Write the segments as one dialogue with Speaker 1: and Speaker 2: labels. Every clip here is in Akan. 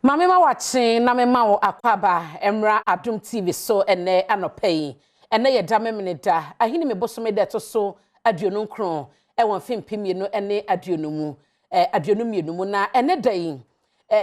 Speaker 1: Mame ma wache na me ma wo akwaba emra Adom TV so ene anopai ene ye da memene da ahini me bosome da to so aduonu nkron e won fempimie no ene aduonu mu aduonu mienu mu na ene da yi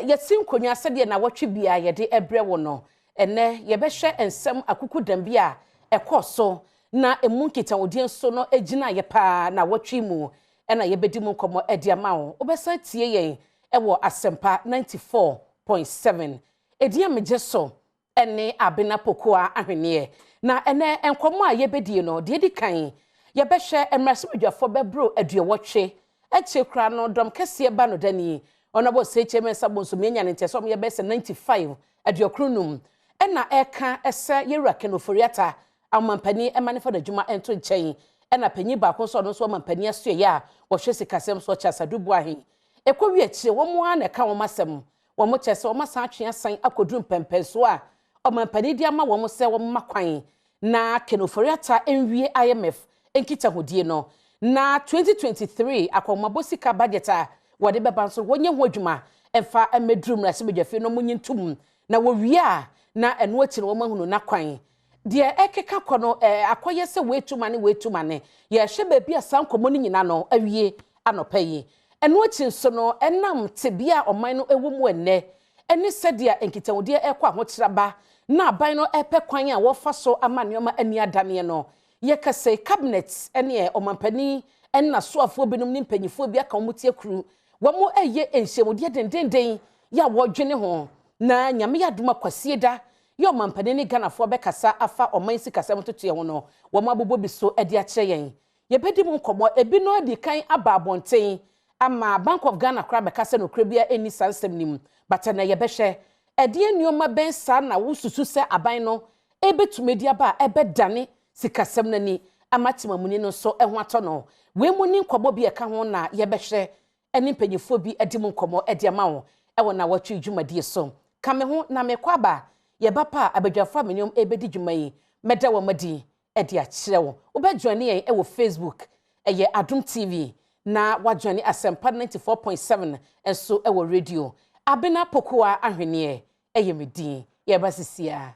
Speaker 1: yesin konwa sede na wotwe bia ye de ebre wo no ene ye be hwe ensem akuku dambi a ekoso na emu nkita odien so no egina ye pa na wotwe mu ena ye bedi mu komo ediama wo obesa tie ye ewo asempa 94.7 Edia mejeso ene abena pokoa ahwene na ene enkomo a yebedie no de di kan yebehwe emrasimdwafo bebro aduowotwe eche kra no dom kese ba no dani onabo seche mensa bonso menya ne nteso yebese 95 aduokrunum ena eka ese yewura kenoforiata amampani emanefo da djuma ento nchen ena panyi ba konso no so amampani aso ya wo hwe sikasem so chasadubu ahin ekwowi achi wo mo ana ka wo masem wo mo chese wo masa atwe asan akoduru mpempenso a omampani di ama wo mo se wo makwan na kenoforiata enwie IMF enkita hodie no na 2023 akomabosika budget a wode beba nso wonye ho adwuma emfa emedrum na sebedwafe no munyintum na wo wie a na eno akire wo mahunu na kwan de ekeka kono akoye se wetumane ye hye ba bia sankomo ni nyina no awie anopayi eno akyi nso no enam tebia oman no ewo mu enne eni sedia enkitawodie ekwa hokyeraba na aban no epe kwan a wofa so amaneoma ani adane no ye kase cabinet ene omampani enna soafo binum ni mpanyifo bia ka omutie kru wamo eye enhyemodie dendenden ya wodwene ho na nyame yadoma kwasieda ye omampani ni ganafo bekasa afa oman sikasem totoye ho no wamo abobo bi so ade akye yen ye bedi mu nkomo ebi no adi kan aba abonten ama Bank of Ghana kra bekasa no krabia eni sansem nim batana ye behwe ede nioma ben sa na wususu se aban no ebetumedi aba ebedane sikasem nani amatima muni no so eho ato no we muni nkomo bi eka ho na ye behwe eni mpanyifo bi edi mu nkomo ede ama wo ewo na watwe dwumadie so kame ho na mekwaba ye bapa abadwafo amenyom ebedi dwumayi meda wo madi ede akire wo obadwane yen ewo Facebook eye Adom TV na wajwani asempa 94.7 enso ewo radio abena pokoa ahwene eye medin ye basisia